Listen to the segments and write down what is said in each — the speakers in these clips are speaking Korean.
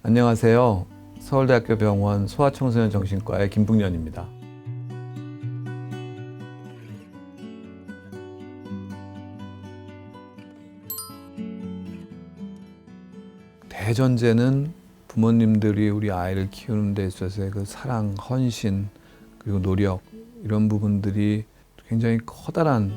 안녕하세요. 서울대학교 병원 소아청소년 정신과의 김북년입니다. 대전제는 부모님들이 우리 아이를 키우는 데 있어서의 그 사랑, 헌신, 그리고 노력, 이런 부분들이 굉장히 커다란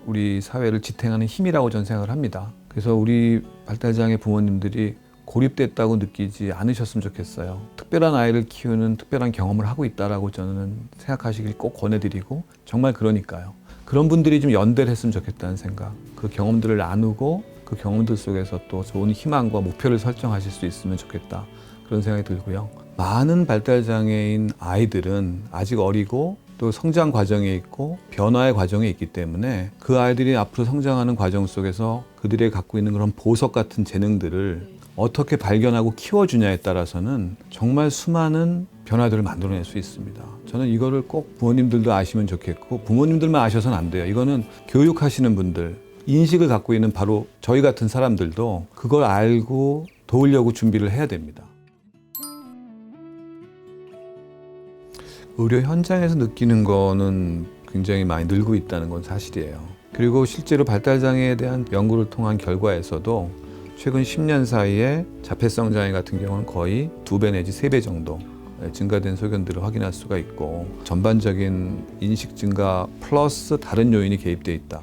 우리 사회를 지탱하는 힘이라고 저는 생각을 합니다. 그래서 우리 발달장애 부모님들이 고립됐다고 느끼지 않으셨으면 좋겠어요. 특별한 아이를 키우는 특별한 경험을 하고 있다라고 저는 생각하시길 꼭 권해드리고, 정말 그러니까요. 그런 분들이 좀 연대를 했으면 좋겠다는 생각, 그 경험들을 나누고 그 경험들 속에서 또 좋은 희망과 목표를 설정하실 수 있으면 좋겠다, 그런 생각이 들고요. 많은 발달장애인 아이들은 아직 어리고 또 성장 과정에 있고 변화의 과정에 있기 때문에 그 아이들이 앞으로 성장하는 과정 속에서 그들이 갖고 있는 그런 보석 같은 재능들을 어떻게 발견하고 키워주냐에 따라서는 정말 수많은 변화들을 만들어낼 수 있습니다. 저는 이거를 꼭 부모님들도 아시면 좋겠고, 부모님들만 아셔서는 안 돼요. 이거는 교육하시는 분들, 인식을 갖고 있는 바로 저희 같은 사람들도 그걸 알고 도우려고 준비를 해야 됩니다. 의료 현장에서 느끼는 거는 굉장히 많이 늘고 있다는 건 사실이에요. 그리고 실제로 발달장애에 대한 연구를 통한 결과에서도 최근 10년 사이에 자폐성 장애 같은 경우는 거의 2배 내지 3배 정도 증가된 소견들을 확인할 수가 있고, 전반적인 인식 증가 플러스 다른 요인이 개입되어 있다.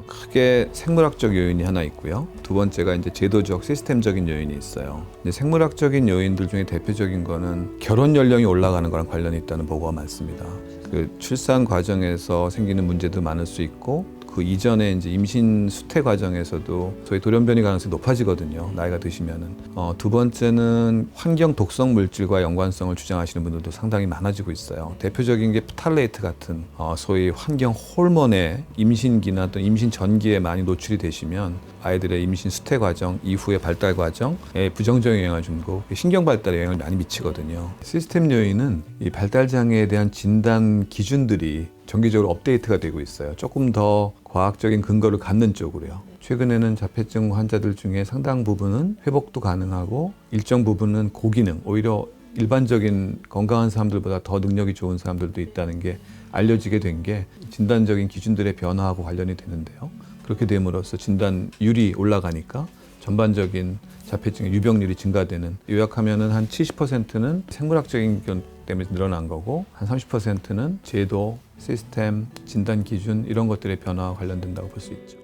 크게 생물학적 요인이 하나 있고요. 두 번째가 이제 제도적, 시스템적인 요인이 있어요. 생물학적인 요인들 중에 대표적인 거는 결혼 연령이 올라가는 거랑 관련이 있다는 보고가 많습니다. 그 출산 과정에서 생기는 문제도 많을 수 있고, 그 이전에 이제 임신 수태 과정에서도 소위 돌연변이 가능성이 높아지거든요, 나이가 드시면은. 두 번째는 환경 독성 물질과 연관성을 주장하시는 분들도 상당히 많아지고 있어요. 대표적인 게 프탈레이트 같은 소위 환경 호르몬의 임신기나 또 임신 전기에 많이 노출이 되시면 아이들의 임신 수태 과정 이후의 발달 과정에 부정적인 영향을 주고 신경 발달에 영향을 많이 미치거든요. 시스템 요인은 이 발달 장애에 대한 진단 기준들이 정기적으로 업데이트가 되고 있어요. 조금 더 과학적인 근거를 갖는 쪽으로요. 최근에는 자폐증 환자들 중에 상당 부분은 회복도 가능하고 일정 부분은 고기능, 오히려 일반적인 건강한 사람들보다 더 능력이 좋은 사람들도 있다는 게 알려지게 된 게 진단적인 기준들의 변화하고 관련이 되는데요. 그렇게 됨으로써 진단율이 올라가니까 전반적인 자폐증의 유병률이 증가되는, 요약하면은 한 70%는 생물학적인 견 때문에 늘어난 거고, 한 30%는 제도, 시스템, 진단 기준 이런 것들의 변화와 관련된다고 볼 수 있죠.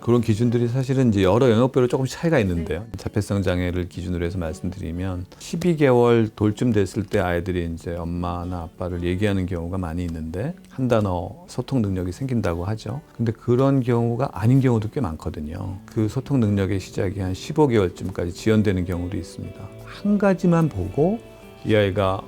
그런 기준들이 사실은 이제 여러 영역별로 조금 차이가 있는데요. 자폐성 장애를 기준으로 해서 말씀드리면 12개월 돌쯤 됐을 때 아이들이 이제 엄마나 아빠를 얘기하는 경우가 많이 있는데 한 단어 소통 능력이 생긴다고 하죠. 근데 그런 경우가 아닌 경우도 꽤 많거든요. 그 소통 능력의 시작이 한 15개월쯤까지 지연되는 경우도 있습니다. 한 가지만 보고 이 아이가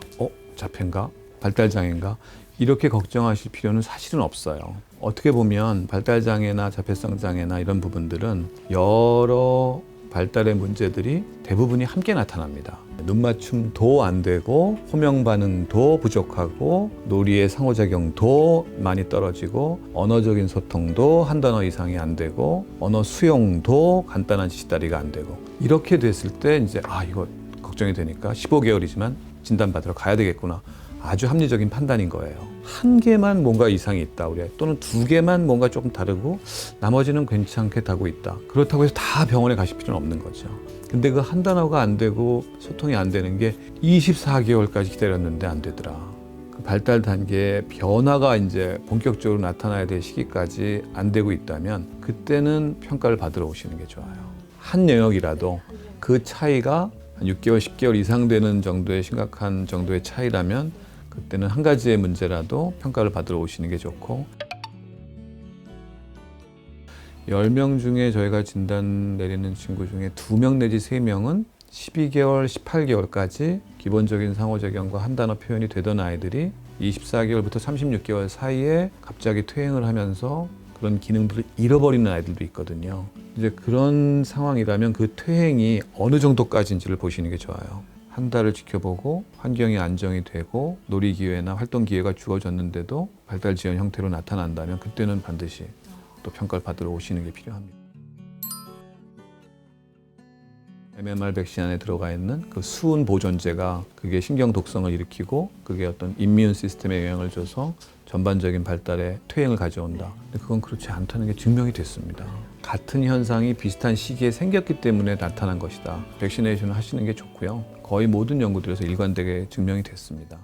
자폐인가? 발달장애인가? 이렇게 걱정하실 필요는 사실은 없어요. 어떻게 보면 발달장애나 자폐성 장애나 이런 부분들은 여러 발달의 문제들이 대부분이 함께 나타납니다. 눈맞춤도 안 되고, 호명 반응도 부족하고, 놀이의 상호작용도 많이 떨어지고, 언어적인 소통도 한 단어 이상이 안 되고, 언어 수용도 간단한 지시다리가 안 되고, 이렇게 됐을 때 이제 이거 걱정이 되니까 15개월이지만 진단받으러 가야 되겠구나. 아주 합리적인 판단인 거예요. 한 개만 뭔가 이상이 있다, 우리 또는 두 개만 뭔가 조금 다르고 나머지는 괜찮게 다고 있다. 그렇다고 해서 다 병원에 가실 필요는 없는 거죠. 근데 그 한 단어가 안 되고 소통이 안 되는 게 24개월까지 기다렸는데 안 되더라. 그 발달 단계의 변화가 이제 본격적으로 나타나야 될 시기까지 안 되고 있다면 그때는 평가를 받으러 오시는 게 좋아요. 한 영역이라도 그 차이가 한 6개월, 10개월 이상 되는 정도의 심각한 정도의 차이라면 그때는 한 가지의 문제라도 평가를 받으러 오시는 게 좋고, 10명 중에 저희가 진단 내리는 친구 중에 2명 내지 3명은 12개월, 18개월까지 기본적인 상호작용과 한 단어 표현이 되던 아이들이 24개월부터 36개월 사이에 갑자기 퇴행을 하면서 그런 기능들을 잃어버리는 아이들도 있거든요. 이제 그런 상황이라면 그 퇴행이 어느 정도까지인지를 보시는 게 좋아요. 한 달을 지켜보고 환경이 안정이 되고 놀이 기회나 활동 기회가 주어졌는데도 발달 지연 형태로 나타난다면 그때는 반드시 또 평가를 받으러 오시는 게 필요합니다. MMR 백신 안에 들어가 있는 그 수은 보존제가 그게 신경 독성을 일으키고 그게 어떤 임뮨 시스템에 영향을 줘서 전반적인 발달에 퇴행을 가져온다. 근데 그건 그렇지 않다는 게 증명이 됐습니다. 같은 현상이 비슷한 시기에 생겼기 때문에 나타난 것이다. 백시네이션을 하시는 게 좋고요. 거의 모든 연구들에서 일관되게 증명이 됐습니다.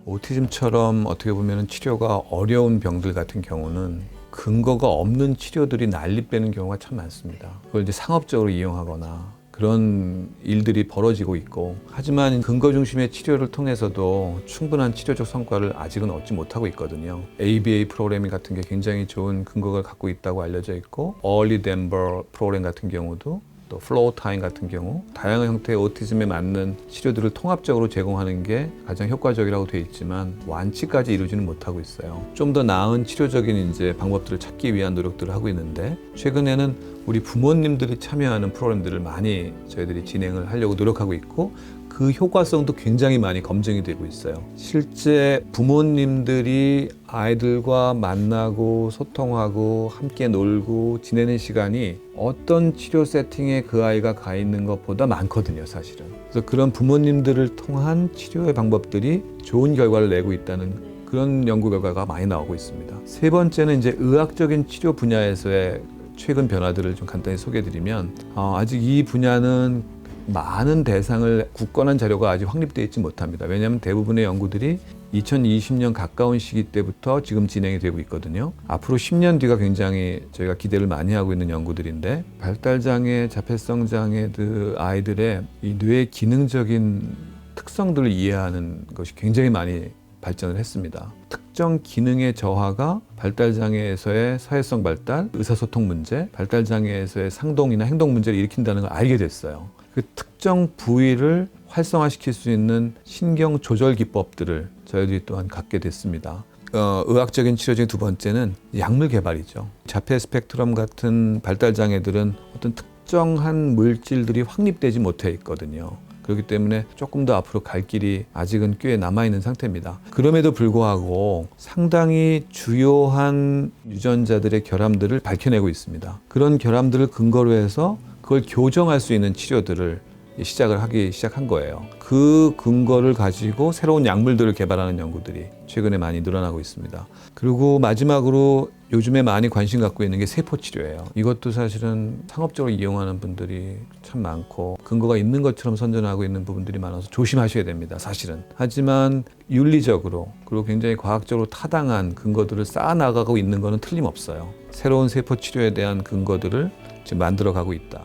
오티즘처럼 어떻게 보면 치료가 어려운 병들 같은 경우는 근거가 없는 치료들이 난립되는 경우가 참 많습니다. 그걸 이제 상업적으로 이용하거나 그런 일들이 벌어지고 있고, 하지만 근거 중심의 치료를 통해서도 충분한 치료적 성과를 아직은 얻지 못하고 있거든요. ABA 프로그램 같은 게 굉장히 좋은 근거가 갖고 있다고 알려져 있고, Early Denver 프로그램 같은 경우도 또 플로우 타임 같은 경우 다양한 형태의 오티즘에 맞는 치료들을 통합적으로 제공하는 게 가장 효과적이라고 되어 있지만 완치까지 이루지는 못하고 있어요. 좀 더 나은 치료적인 이제 방법들을 찾기 위한 노력들을 하고 있는데, 최근에는 우리 부모님들이 참여하는 프로그램들을 많이 저희들이 진행을 하려고 노력하고 있고, 그 효과성도 굉장히 많이 검증이 되고 있어요. 실제 부모님들이 아이들과 만나고 소통하고 함께 놀고 지내는 시간이 어떤 치료 세팅에 그 아이가 가 있는 것보다 많거든요, 사실은. 그래서 그런 부모님들을 통한 치료의 방법들이 좋은 결과를 내고 있다는 그런 연구 결과가 많이 나오고 있습니다. 세 번째는 이제 의학적인 치료 분야에서의 최근 변화들을 좀 간단히 소개해드리면, 아직 이 분야는 많은 대상을 굳건한 자료가 아직 확립되어 있지 못합니다. 왜냐하면 대부분의 연구들이 2020년 가까운 시기 때부터 지금 진행이 되고 있거든요. 앞으로 10년 뒤가 굉장히 저희가 기대를 많이 하고 있는 연구들인데, 발달장애, 자폐성 장애들 아이들의 이 뇌의 기능적인 특성들을 이해하는 것이 굉장히 많이 발전을 했습니다. 특정 기능의 저하가 발달장애에서의 사회성 발달, 의사소통 문제, 발달장애에서의 상동이나 행동 문제를 일으킨다는 걸 알게 됐어요. 그 특정 부위를 활성화시킬 수 있는 신경 조절 기법들을 저희들이 또한 갖게 됐습니다. 의학적인 치료 중에 두 번째는 약물 개발이죠. 자폐 스펙트럼 같은 발달 장애들은 어떤 특정한 물질들이 확립되지 못해 있거든요. 그렇기 때문에 조금 더 앞으로 갈 길이 아직은 꽤 남아있는 상태입니다. 그럼에도 불구하고 상당히 주요한 유전자들의 결함들을 밝혀내고 있습니다. 그런 결함들을 근거로 해서 그걸 교정할 수 있는 치료들을 시작한 거예요. 그 근거를 가지고 새로운 약물들을 개발하는 연구들이 최근에 많이 늘어나고 있습니다. 그리고 마지막으로 요즘에 많이 관심 갖고 있는 게 세포 치료예요. 이것도 사실은 상업적으로 이용하는 분들이 참 많고 근거가 있는 것처럼 선전하고 있는 부분들이 많아서 조심하셔야 됩니다, 사실은. 하지만 윤리적으로 그리고 굉장히 과학적으로 타당한 근거들을 쌓아나가고 있는 것은 틀림없어요. 새로운 세포 치료에 대한 근거들을 지금 만들어가고 있다.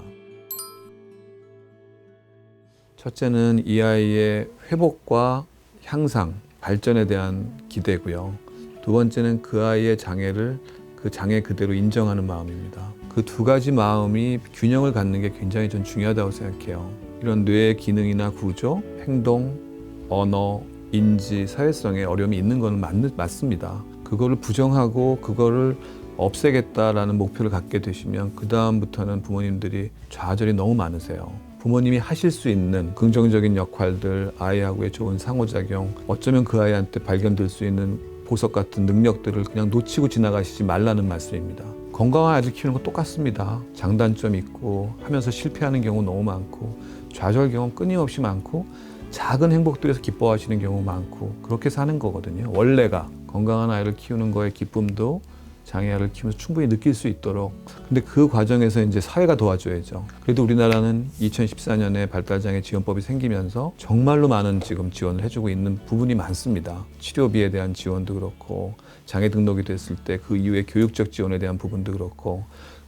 첫째는 이 아이의 회복과 향상, 발전에 대한 기대고요. 두 번째는 그 아이의 장애를 그 장애 그대로 인정하는 마음입니다. 그 두 가지 마음이 균형을 갖는 게 굉장히 전 중요하다고 생각해요. 이런 뇌의 기능이나 구조, 행동, 언어, 인지, 사회성에 어려움이 있는 건 맞습니다. 그거를 부정하고 그거를 없애겠다라는 목표를 갖게 되시면 그 다음부터는 부모님들이 좌절이 너무 많으세요. 부모님이 하실 수 있는 긍정적인 역할들, 아이하고의 좋은 상호작용, 어쩌면 그 아이한테 발견될 수 있는 보석 같은 능력들을 그냥 놓치고 지나가시지 말라는 말씀입니다. 건강한 아이들 키우는 건 똑같습니다. 장단점 있고 하면서 실패하는 경우 너무 많고 좌절 경험 끊임없이 많고 작은 행복들에서 기뻐하시는 경우 많고 그렇게 사는 거거든요. 원래가 건강한 아이를 키우는 거의 기쁨도 장애아를 키우면서 충분히 느낄 수 있도록. 근데 그 과정에서 이제 사회가 도와줘야죠. 그래도 우리나라는 2014년에 발달장애 지원법이 생기면서 정말로 많은 지금 지원을 해주고 있는 부분이 많습니다. 치료비에 대한 지원도 그렇고, 장애 등록이 됐을 때 그 이후에 교육적 지원에 대한 부분도 그렇고,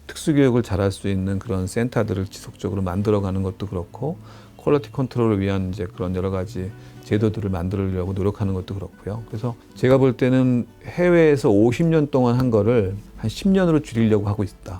특수교육을 잘할 수 있는 그런 센터들을 지속적으로 만들어가는 것도 그렇고, 퀄리티 컨트롤을 위한 이제 그런 여러 가지 제도들을 만들려고 노력하는 것도 그렇고요. 그래서 제가 볼 때는 해외에서 50년 동안 한 거를 한 10년으로 줄이려고 하고 있다.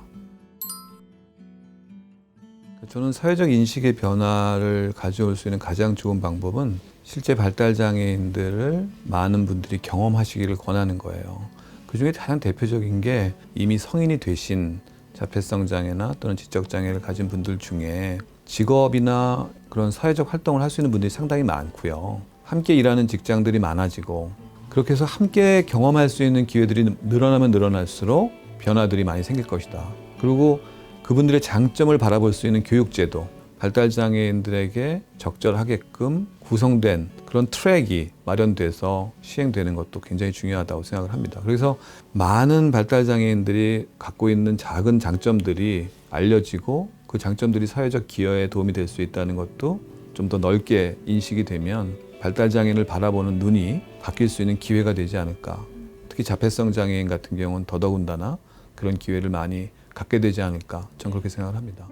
저는 사회적 인식의 변화를 가져올 수 있는 가장 좋은 방법은 실제 발달장애인들을 많은 분들이 경험하시기를 권하는 거예요. 그중에 가장 대표적인 게 이미 성인이 되신 자폐성 장애나 또는 지적 장애를 가진 분들 중에 직업이나 그런 사회적 활동을 할 수 있는 분들이 상당히 많고요. 함께 일하는 직장들이 많아지고 그렇게 해서 함께 경험할 수 있는 기회들이 늘어나면 늘어날수록 변화들이 많이 생길 것이다. 그리고 그분들의 장점을 바라볼 수 있는 교육제도, 발달장애인들에게 적절하게끔 구성된 그런 트랙이 마련돼서 시행되는 것도 굉장히 중요하다고 생각을 합니다. 그래서 많은 발달장애인들이 갖고 있는 작은 장점들이 알려지고 그 장점들이 사회적 기여에 도움이 될 수 있다는 것도 좀 더 넓게 인식이 되면 발달장애인을 바라보는 눈이 바뀔 수 있는 기회가 되지 않을까. 특히 자폐성 장애인 같은 경우는 더더군다나 그런 기회를 많이 갖게 되지 않을까. 저는 그렇게 생각을 합니다.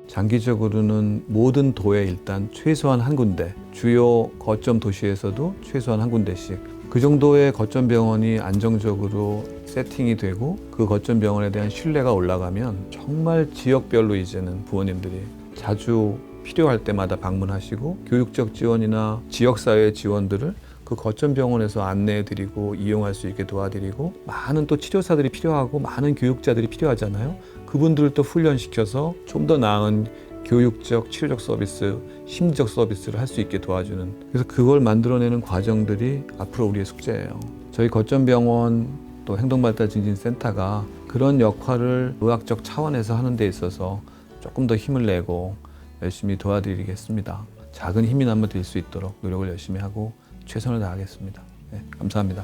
장기적으로는 모든 도에 일단 최소한 한 군데, 주요 거점 도시에서도 최소한 한 군데씩 그 정도의 거점 병원이 안정적으로 세팅이 되고 그 거점 병원에 대한 신뢰가 올라가면 정말 지역별로 이제는 부모님들이 자주 필요할 때마다 방문하시고 교육적 지원이나 지역사회 지원들을 그 거점 병원에서 안내해드리고 이용할 수 있게 도와드리고 많은 또 치료사들이 필요하고 많은 교육자들이 필요하잖아요. 그분들을 또 훈련시켜서 좀 더 나은 교육적, 치료적 서비스, 심리적 서비스를 할 수 있게 도와주는 그래서 그걸 만들어내는 과정들이 앞으로 우리의 숙제예요. 저희 거점병원 또 행동발달증진센터가 그런 역할을 의학적 차원에서 하는 데 있어서 조금 더 힘을 내고 열심히 도와드리겠습니다. 작은 힘이나마 될 수 있도록 노력을 열심히 하고 최선을 다하겠습니다. 네, 감사합니다.